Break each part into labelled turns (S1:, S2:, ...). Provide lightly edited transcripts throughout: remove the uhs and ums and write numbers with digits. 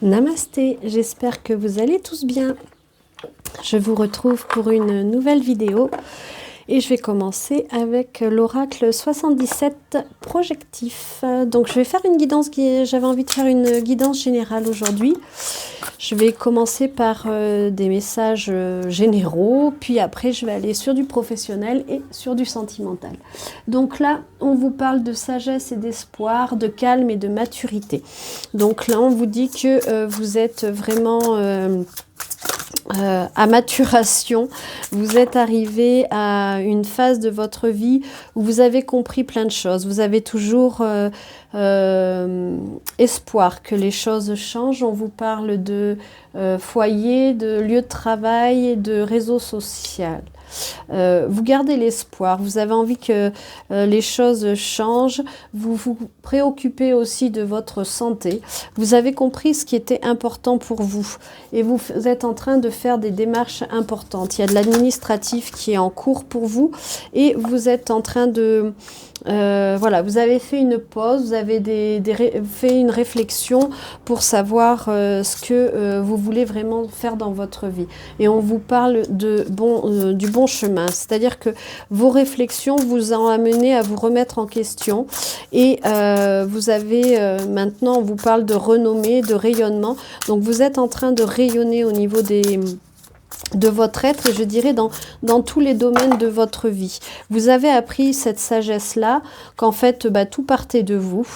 S1: Namasté, j'espère que vous allez tous bien. Je vous retrouve pour une nouvelle vidéo et je vais commencer avec l'oracle 77 projectif. Donc je vais faire une guidance, j'avais envie de faire une guidance générale aujourd'hui. Je vais commencer par des messages généraux, puis après je vais aller sur du professionnel et sur du sentimental. Donc là, on vous parle de sagesse et d'espoir, de calme et de maturité. Donc là, on vous dit que vous êtes vraiment à maturation, vous êtes arrivé à une phase de votre vie où vous avez compris plein de choses. Vous avez toujours espoir que les choses changent. On vous parle de foyer, de lieu de travail, de réseau social. Vous gardez l'espoir, vous avez envie que les choses changent, vous vous préoccupez aussi de votre santé, vous avez compris ce qui était important pour vous et vous êtes en train de faire des démarches importantes. Il y a de l'administratif qui est en cours pour vous et vous êtes en train de... voilà, vous avez fait une pause, vous avez fait une réflexion pour savoir ce que vous voulez vraiment faire dans votre vie. Et on vous parle de du bon chemin, c'est-à-dire que vos réflexions vous ont amené à vous remettre en question et vous avez maintenant, on vous parle de renommée, de rayonnement. Donc vous êtes en train de rayonner au niveau de votre être et je dirais dans tous les domaines de votre vie. Vous avez appris cette sagesse-là, qu'en fait tout partait de vous.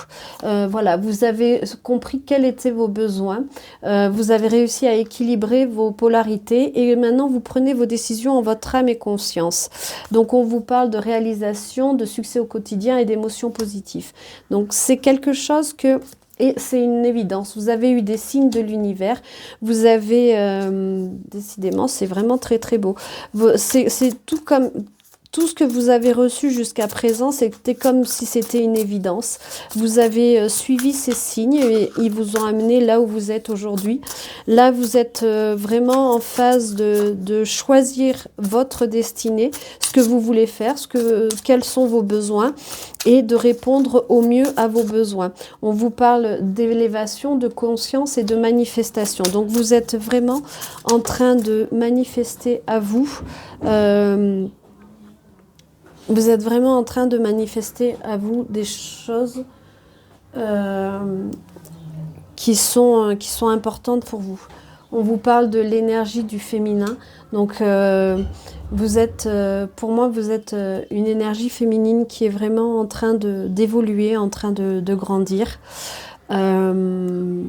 S1: Voilà, vous avez compris quels étaient vos besoins, vous avez réussi à équilibrer vos polarités et maintenant vous prenez vos décisions en votre âme et conscience. Donc on vous parle de réalisation, de succès au quotidien et d'émotions positives. Donc c'est quelque chose que... Et c'est une évidence, vous avez eu des signes de l'univers, vous avez, décidément, c'est vraiment très très beau. C'est tout comme... Tout ce que vous avez reçu jusqu'à présent, c'était comme si c'était une évidence. Vous avez suivi ces signes et ils vous ont amené là où vous êtes aujourd'hui. Là, vous êtes vraiment en phase de choisir votre destinée, ce que vous voulez faire, quels sont vos besoins et de répondre au mieux à vos besoins. On vous parle d'élévation, de conscience et de manifestation. Donc, vous êtes vraiment en train de manifester à vous... vous êtes vraiment en train de manifester à vous des choses qui sont importantes pour vous. On vous parle de l'énergie du féminin. Donc, vous êtes, pour moi, vous êtes une énergie féminine qui est vraiment en train d'évoluer, en train de grandir. On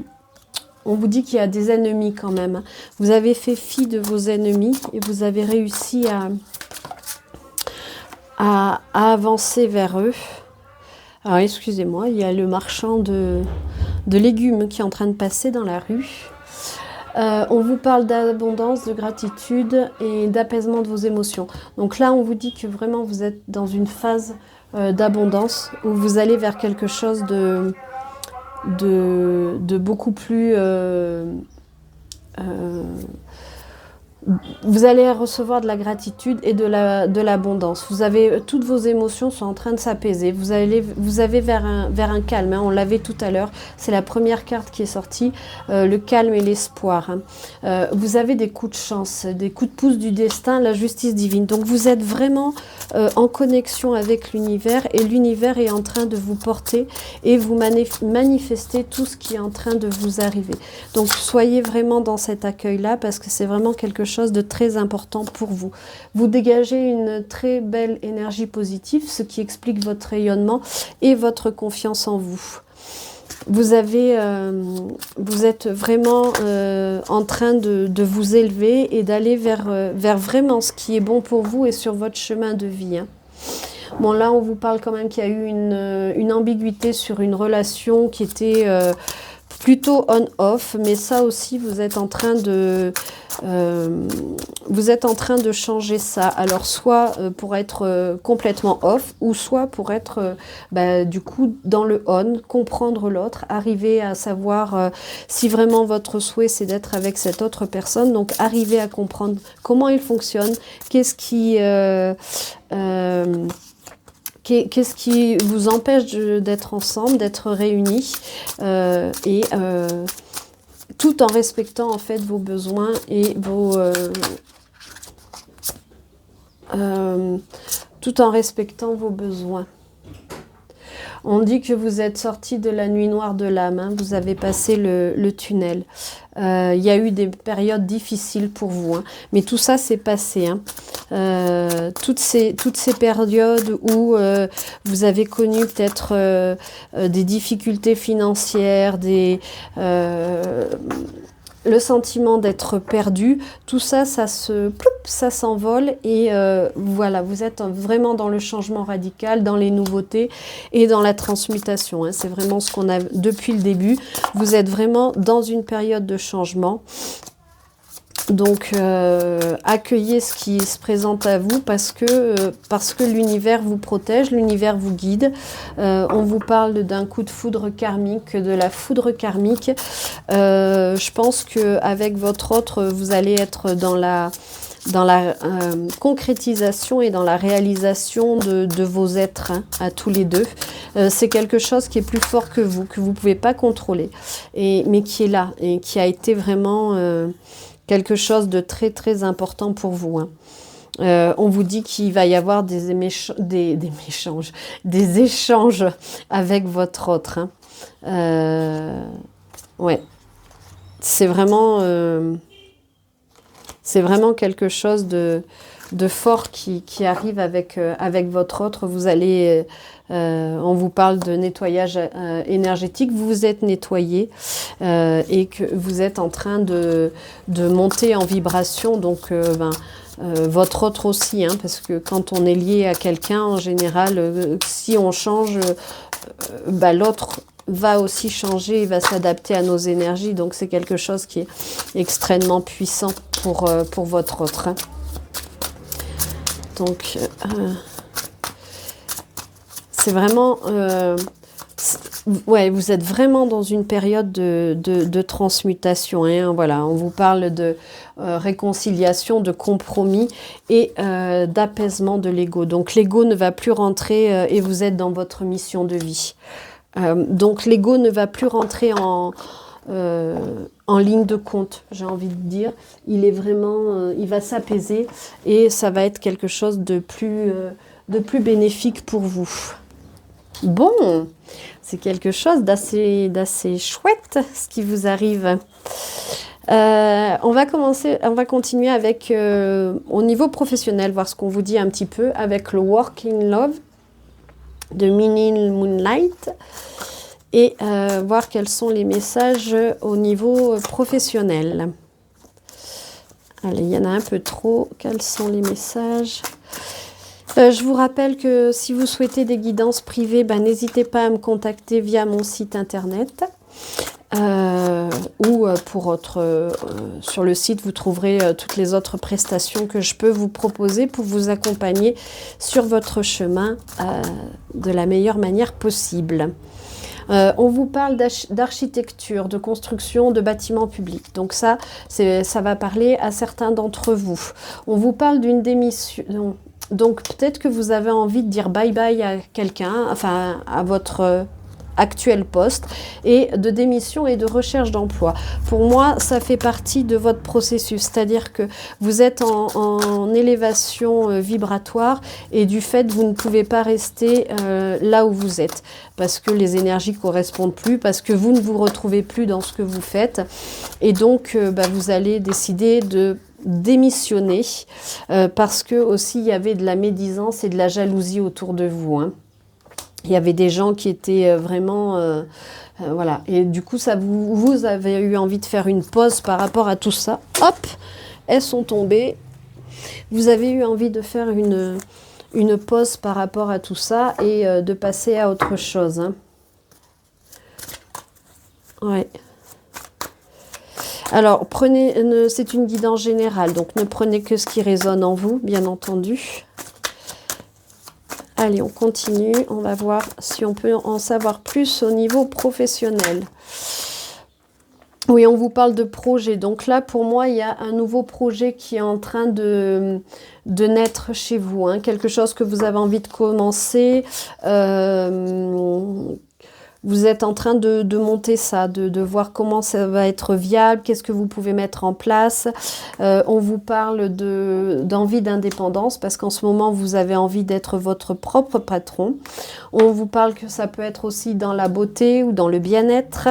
S1: vous dit qu'il y a des ennemis quand même. Vous avez fait fi de vos ennemis et vous avez réussi à avancer vers eux. Alors excusez-moi, il y a le marchand de légumes qui est en train de passer dans la rue. On vous parle d'abondance, de gratitude et d'apaisement de vos émotions. Donc là, on vous dit que vraiment vous êtes dans une phase d'abondance où vous allez vers quelque chose de beaucoup plus... vous allez recevoir de la gratitude et de l'abondance. Vous avez toutes vos émotions sont en train de s'apaiser. Vous avez vers un calme. Hein, on l'avait tout à l'heure. C'est la première carte qui est sortie, le calme et l'espoir. Hein. Vous avez des coups de chance, des coups de pouce du destin, la justice divine. Donc vous êtes vraiment en connexion avec l'univers et l'univers est en train de vous porter et vous manifester tout ce qui est en train de vous arriver. Donc soyez vraiment dans cet accueil-là parce que c'est vraiment quelque chose de très important pour vous. Vous dégagez une très belle énergie positive, ce qui explique votre rayonnement et votre confiance en vous. Vous êtes vraiment en train de vous élever et d'aller vers vraiment ce qui est bon pour vous et sur votre chemin de vie. Hein. Bon, là, on vous parle quand même qu'il y a eu une ambiguïté sur une relation qui était plutôt on-off, mais ça aussi, vous êtes en train de changer ça. Alors, soit pour être complètement off, ou soit pour être du coup dans le on, comprendre l'autre, arriver à savoir si vraiment votre souhait c'est d'être avec cette autre personne, donc arriver à comprendre comment il fonctionne, qu'est-ce qui vous empêche d'être ensemble, d'être réunis tout en respectant en fait vos besoins et vos... tout en respectant vos besoins. On dit que vous êtes sorti de la nuit noire de l'âme, hein, vous avez passé le tunnel. Il y a eu des périodes difficiles pour vous, hein, mais tout ça s'est passé. Hein. Toutes ces périodes où vous avez connu peut-être des difficultés financières, le sentiment d'être perdu, tout ça, ça s'envole et voilà, vous êtes vraiment dans le changement radical, dans les nouveautés et dans la transmutation. Hein. C'est vraiment ce qu'on a depuis le début. Vous êtes vraiment dans une période de changement. Donc, accueillez ce qui se présente à vous parce que l'univers vous protège, l'univers vous guide. On vous parle d'un coup de foudre karmique, de la foudre karmique. Je pense qu'avec votre autre, vous allez être dans la concrétisation et dans la réalisation de vos êtres, hein, à tous les deux. C'est quelque chose qui est plus fort que vous ne pouvez pas contrôler, mais qui est là et qui a été vraiment... quelque chose de très très important pour vous. Hein. On vous dit qu'il va y avoir des échanges avec votre autre. Hein. Ouais, c'est vraiment quelque chose de fort qui arrive avec votre autre. Vous allez, on vous parle de nettoyage énergétique, vous vous êtes nettoyé et que vous êtes en train de monter en vibration, donc votre autre aussi, hein, parce que quand on est lié à quelqu'un, en général, si on change, l'autre va aussi changer, il va s'adapter à nos énergies, donc c'est quelque chose qui est extrêmement puissant pour votre autre. Hein. Donc, c'est vraiment... ouais, vous êtes vraiment dans une période de transmutation. Hein, voilà, on vous parle de réconciliation, de compromis et d'apaisement de l'ego. Donc, l'ego ne va plus rentrer et vous êtes dans votre mission de vie. Donc, l'ego ne va plus rentrer en ligne de compte, j'ai envie de dire. Il est vraiment, il va s'apaiser et ça va être quelque chose de plus bénéfique pour vous. Bon, c'est quelque chose d'assez chouette ce qui vous arrive. On va continuer avec au niveau professionnel, voir ce qu'on vous dit un petit peu avec le Working Love de Meaning Moonlight. Et voir quels sont les messages au niveau professionnel. Allez, il y en a un peu trop. Quels sont les messages ? Je vous rappelle que si vous souhaitez des guidances privées, n'hésitez pas à me contacter via mon site internet. Ou sur le site, vous trouverez toutes les autres prestations que je peux vous proposer pour vous accompagner sur votre chemin de la meilleure manière possible. On vous parle d'architecture, de construction de bâtiments publics. Donc ça va parler à certains d'entre vous. On vous parle d'une démission. Donc peut-être que vous avez envie de dire bye-bye à quelqu'un, enfin à votre actuel poste, et de démission et de recherche d'emploi. Pour moi, ça fait partie de votre processus, c'est-à-dire que vous êtes en élévation vibratoire et du fait, vous ne pouvez pas rester là où vous êtes parce que les énergies ne correspondent plus, parce que vous ne vous retrouvez plus dans ce que vous faites et donc vous allez décider de démissionner parce que aussi il y avait de la médisance et de la jalousie autour de vous, hein. Il y avait des gens qui étaient vraiment... voilà. Et du coup, vous avez eu envie de faire une pause par rapport à tout ça. Hop, elles sont tombées. Vous avez eu envie de faire une pause par rapport à tout ça et de passer à autre chose. Hein. Ouais. Alors, c'est une guidance générale, donc ne prenez que ce qui résonne en vous, bien entendu. Allez, on continue. On va voir si on peut en savoir plus au niveau professionnel. Oui, on vous parle de projet. Donc là, pour moi, il y a un nouveau projet qui est en train de naître chez vous. Hein. Quelque chose que vous avez envie de commencer. vous êtes en train de monter ça, de voir comment ça va être viable, qu'est-ce que vous pouvez mettre en place. On vous parle d'envie d'indépendance parce qu'en ce moment, vous avez envie d'être votre propre patron. On vous parle que ça peut être aussi dans la beauté ou dans le bien-être.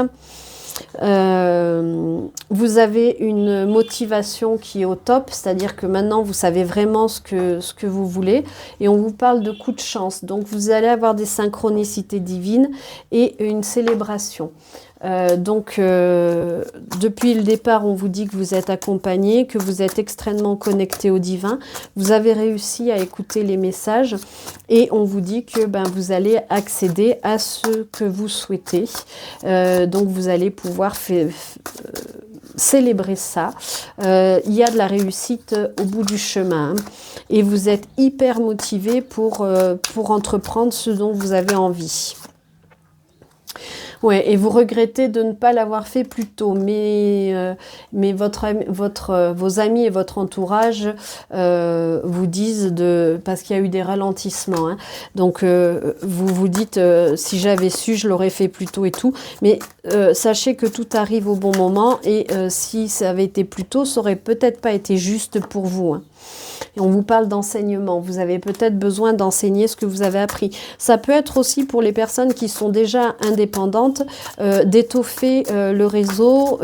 S1: Vous avez une motivation qui est au top, c'est-à-dire que maintenant vous savez vraiment ce que vous voulez, et on vous parle de coups de chance. Donc vous allez avoir des synchronicités divines et une célébration. Depuis le départ, on vous dit que vous êtes accompagné, que vous êtes extrêmement connecté au divin. Vous avez réussi à écouter les messages et on vous dit que vous allez accéder à ce que vous souhaitez. Donc vous allez pouvoir célébrer ça. Il y a de la réussite au bout du chemin, hein, et vous êtes hyper motivé pour entreprendre ce dont vous avez envie. Ouais, et vous regrettez de ne pas l'avoir fait plus tôt, mais vos amis et votre entourage vous disent parce qu'il y a eu des ralentissements, hein. Donc vous vous dites si j'avais su, je l'aurais fait plus tôt et tout. Mais sachez que tout arrive au bon moment et si ça avait été plus tôt, ça aurait peut-être pas été juste pour vous, hein. Et on vous parle d'enseignement. Vous avez peut-être besoin d'enseigner ce que vous avez appris. Ça peut être aussi pour les personnes qui sont déjà indépendantes, d'étoffer le réseau,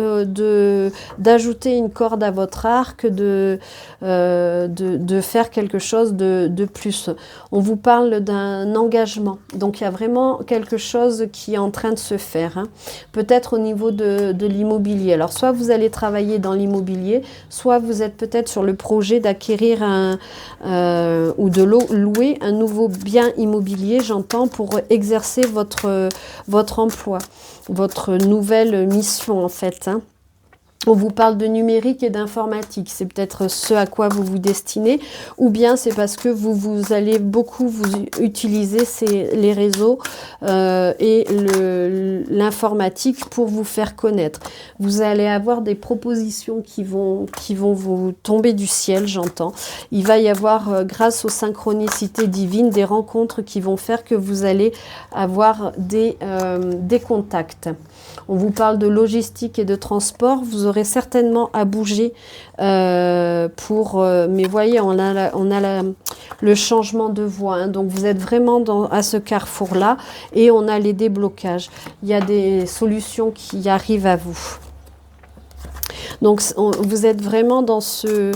S1: d'ajouter une corde à votre arc, de faire quelque chose de plus. On vous parle d'un engagement. Donc il y a vraiment quelque chose qui est en train de se faire, hein. Peut-être au niveau de l'immobilier. Alors soit vous allez travailler dans l'immobilier, soit vous êtes peut-être sur le projet d'acquérir ou de louer un nouveau bien immobilier, j'entends, pour exercer votre emploi, votre nouvelle mission en fait, hein. On vous parle de numérique et d'informatique, c'est peut-être ce à quoi vous vous destinez, ou bien c'est parce que vous allez beaucoup vous utiliser les réseaux et l'informatique pour vous faire connaître. Vous allez avoir des propositions qui vont vous tomber du ciel, j'entends. Il va y avoir, grâce aux synchronicités divines, des rencontres qui vont faire que vous allez avoir des contacts. On vous parle de logistique et de transport. Vous aurez certainement à bouger mais voyez, on a le changement de voie, hein. Donc vous êtes vraiment à ce carrefour-là et on a les déblocages. Il y a des solutions qui arrivent à vous. Donc vous êtes vraiment dans ce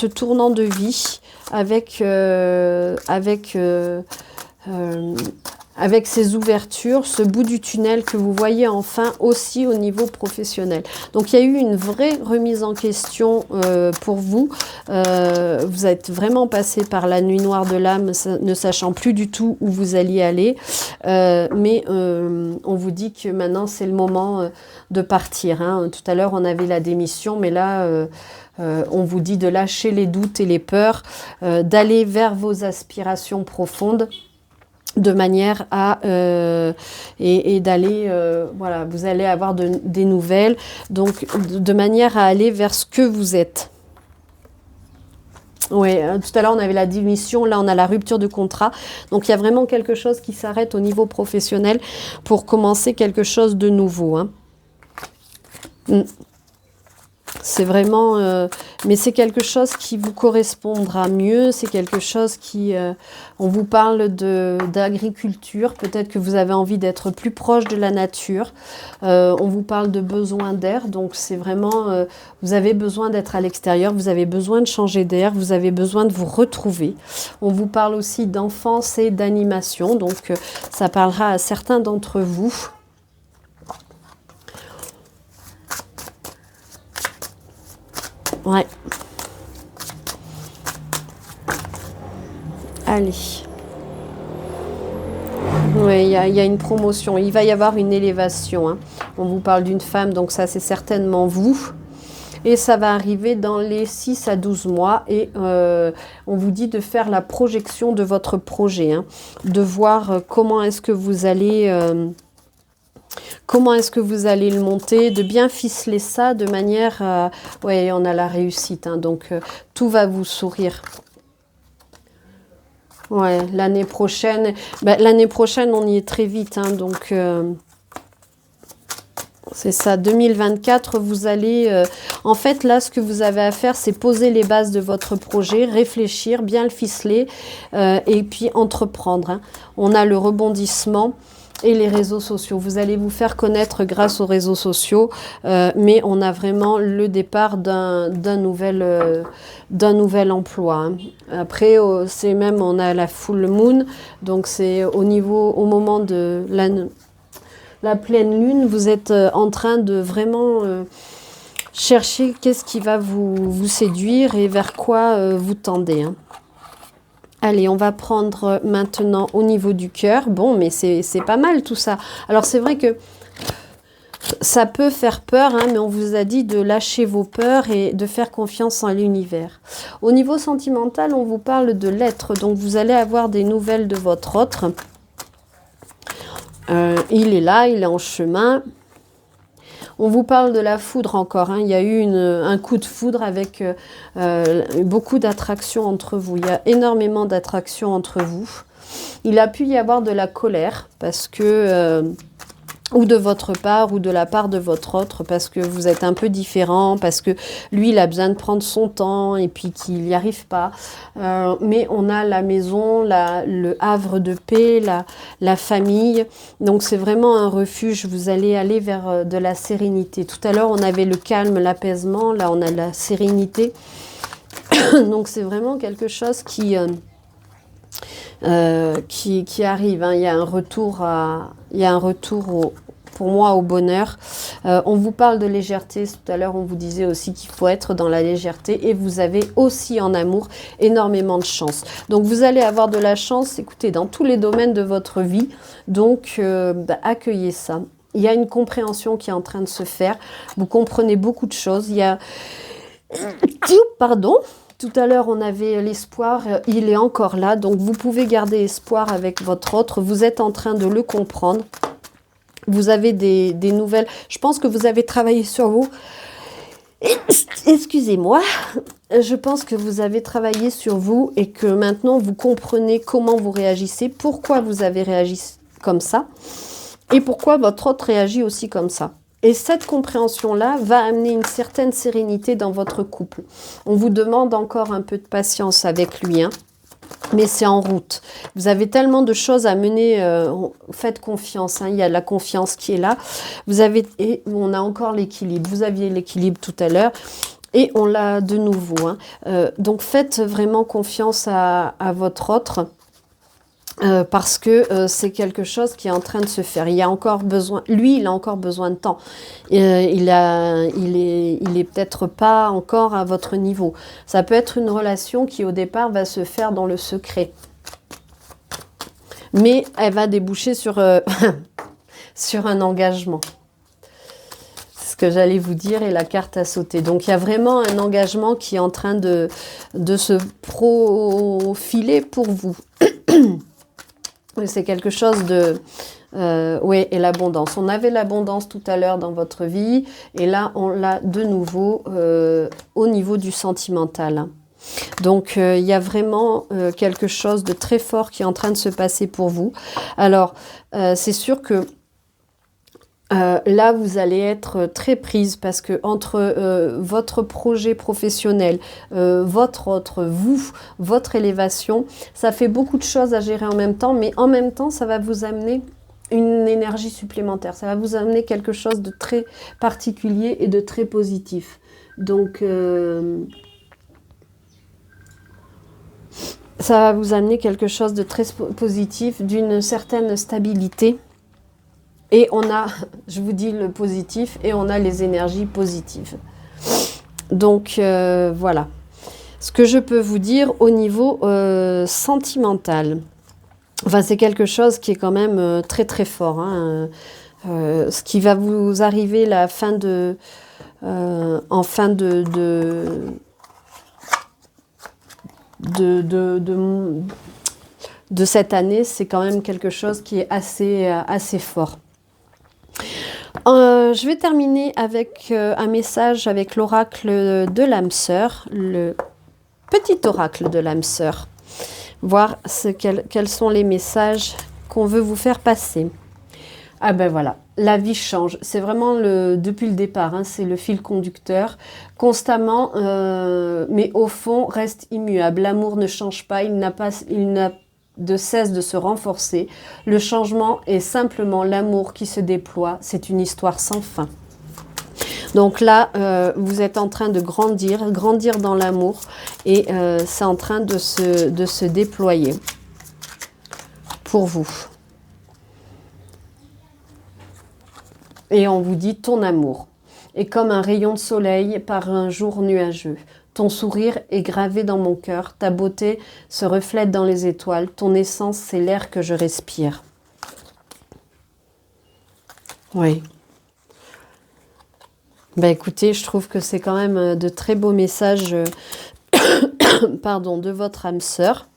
S1: tournant de vie avec ces ouvertures, ce bout du tunnel que vous voyez enfin aussi au niveau professionnel. Donc il y a eu une vraie remise en question pour vous. Vous êtes vraiment passé par la nuit noire de l'âme, ne sachant plus du tout où vous alliez aller. Mais on vous dit que maintenant c'est le moment de partir, hein. Tout à l'heure on avait la démission, mais là on vous dit de lâcher les doutes et les peurs, d'aller vers vos aspirations profondes, de manière à et d'aller voilà, vous allez avoir des nouvelles, donc de manière à aller vers ce que vous êtes. Oui, tout à l'heure on avait la démission, là on a la rupture de contrat, donc il y a vraiment quelque chose qui s'arrête au niveau professionnel pour commencer quelque chose de nouveau, hein. C'est vraiment, mais c'est quelque chose qui vous correspondra mieux, c'est quelque chose qui, on vous parle d'agriculture, peut-être que vous avez envie d'être plus proche de la nature, on vous parle de besoin d'air, donc c'est vraiment, vous avez besoin d'être à l'extérieur, vous avez besoin de changer d'air, vous avez besoin de vous retrouver. On vous parle aussi d'enfance et d'animation, donc ça parlera à certains d'entre vous. Ouais. Allez. Oui, il y a une promotion. Il va y avoir une élévation, hein. On vous parle d'une femme, donc ça c'est certainement vous. Et ça va arriver dans les 6 à 12 mois. Et on vous dit de faire la projection de votre projet, hein. De voir comment est-ce que vous allez... comment est-ce que vous allez le monter, de bien ficeler ça de manière à... Oui, on a la réussite, hein, donc tout va vous sourire. Ouais, l'année prochaine, on y est très vite, hein, donc C'est ça, 2024, vous allez... en fait, là, ce que vous avez à faire, c'est poser les bases de votre projet, réfléchir, bien le ficeler, et puis entreprendre. Hein. On a le rebondissement et les réseaux sociaux. Vous allez vous faire connaître grâce aux réseaux sociaux, mais on a vraiment le départ d'un nouvel emploi. Hein. Après, c'est même, on a la full moon, donc c'est au moment de la pleine lune, vous êtes en train de vraiment chercher qu'est-ce qui va vous séduire et vers quoi vous tendez. Hein. Allez, on va prendre maintenant au niveau du cœur. Bon, mais c'est pas mal tout ça. Alors, c'est vrai que ça peut faire peur, hein, mais on vous a dit de lâcher vos peurs et de faire confiance en l'univers. Au niveau sentimental, on vous parle de l'être. Donc, vous allez avoir des nouvelles de votre autre. Il est là, il est en chemin. On vous parle de la foudre encore. Hein. Il y a eu un coup de foudre avec beaucoup d'attraction entre vous. Il y a énormément d'attraction entre vous. Il a pu y avoir de la colère parce que... ou de votre part ou de la part de votre autre, parce que vous êtes un peu différent, parce que lui, il a besoin de prendre son temps et puis qu'il n'y arrive pas. Mais on a la maison, le havre de paix, la famille. Donc, c'est vraiment un refuge. Vous allez aller vers de la sérénité. Tout à l'heure, on avait le calme, l'apaisement. Là, on a la sérénité. Donc, c'est vraiment quelque chose qui arrive. Hein. Il y a un retour pour moi au bonheur. On vous parle de légèreté. Tout à l'heure, on vous disait aussi qu'il faut être dans la légèreté. Et vous avez aussi en amour énormément de chance. Donc, vous allez avoir de la chance, écoutez, dans tous les domaines de votre vie. Donc, accueillez ça. Il y a une compréhension qui est en train de se faire. Vous comprenez beaucoup de choses. Il y a... Pardon. Tout à l'heure, on avait l'espoir, il est encore là, donc vous pouvez garder espoir avec votre autre, vous êtes en train de le comprendre, vous avez des nouvelles, je pense que vous avez travaillé sur vous, excusez-moi, je pense que vous avez travaillé sur vous et que maintenant vous comprenez comment vous réagissez, pourquoi vous avez réagi comme ça et pourquoi votre autre réagit aussi comme ça. Et cette compréhension-là va amener une certaine sérénité dans votre couple. On vous demande encore un peu de patience avec lui, hein, mais c'est en route. Vous avez tellement de choses à mener, faites confiance, hein, il y a la confiance qui est là. Et on a encore l'équilibre. Vous aviez l'équilibre tout à l'heure. Et on l'a de nouveau. Hein. Donc faites vraiment confiance à votre autre. Parce que c'est quelque chose qui est en train de se faire. Il a encore besoin, lui, il a encore besoin de temps. Il est peut-être pas encore à votre niveau. Ça peut être une relation qui au départ va se faire dans le secret, mais elle va déboucher sur sur un engagement. C'est ce que j'allais vous dire et la carte a sauté. Donc il y a vraiment un engagement qui est en train de se profiler pour vous. C'est quelque chose de... oui, et l'abondance. On avait l'abondance tout à l'heure dans votre vie, et là, on l'a de nouveau au niveau du sentimental. Donc, il y a vraiment quelque chose de très fort qui est en train de se passer pour vous. Alors, c'est sûr que là, vous allez être très prise parce que entre votre projet professionnel, votre autre, votre élévation, ça fait beaucoup de choses à gérer en même temps, mais en même temps, ça va vous amener une énergie supplémentaire. Ça va vous amener quelque chose de très particulier et de très positif. Donc, ça va vous amener quelque chose de très positif, d'une certaine stabilité. Et on a, je vous dis le positif, et on a les énergies positives. Donc, voilà. Ce que je peux vous dire au niveau sentimental. Enfin, c'est quelque chose qui est quand même très très fort. Hein. Ce qui va vous arriver en fin de cette année, c'est quand même quelque chose qui est assez fort. Je vais terminer avec un message avec l'oracle de l'âme sœur, le petit oracle de l'âme sœur. Voir quels sont les messages qu'on veut vous faire passer. Ah ben voilà, la vie change. C'est vraiment depuis le départ, hein, c'est le fil conducteur. Constamment, mais au fond, reste immuable. L'amour ne change pas, il n'a de cesse de se renforcer. Le changement est simplement l'amour qui se déploie. C'est une histoire sans fin. Donc là, vous êtes en train de grandir, grandir dans l'amour, et c'est en train de se déployer pour vous. Et on vous dit, ton amour est comme un rayon de soleil par un jour nuageux. Ton sourire est gravé dans mon cœur, ta beauté se reflète dans les étoiles, ton essence, c'est l'air que je respire. Oui. Ben écoutez, je trouve que c'est quand même de très beaux messages pardon, de votre âme sœur.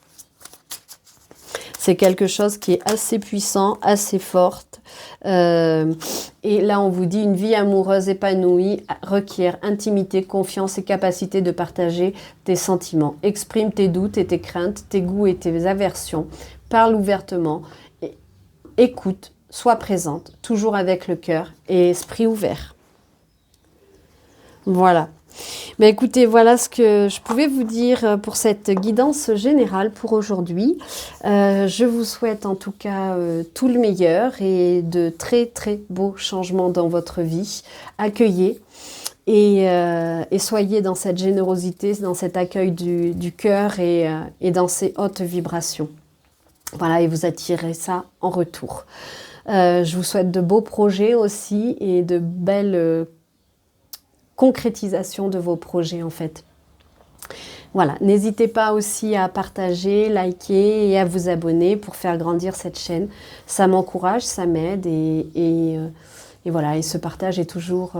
S1: C'est quelque chose qui est assez puissant, assez forte. Et là, on vous dit, une vie amoureuse épanouie requiert intimité, confiance et capacité de partager tes sentiments. Exprime tes doutes et tes craintes, tes goûts et tes aversions. Parle ouvertement. Écoute, sois présente, toujours avec le cœur et esprit ouvert. Voilà. Ben écoutez, voilà ce que je pouvais vous dire pour cette guidance générale pour aujourd'hui. Je vous souhaite en tout cas tout le meilleur et de très très beaux changements dans votre vie. Accueillez et soyez dans cette générosité, dans cet accueil du cœur et dans ces hautes vibrations. Voilà, et vous attirez ça en retour. Je vous souhaite de beaux projets aussi et de belles concrétisation de vos projets en fait. Voilà, n'hésitez pas aussi à partager, liker et à vous abonner pour faire grandir cette chaîne. Ça m'encourage, ça m'aide et voilà, et ce partage est toujours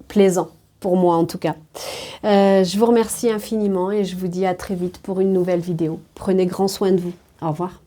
S1: plaisant pour moi en tout cas. Je vous remercie infiniment et je vous dis à très vite pour une nouvelle vidéo. Prenez grand soin de vous. Au revoir.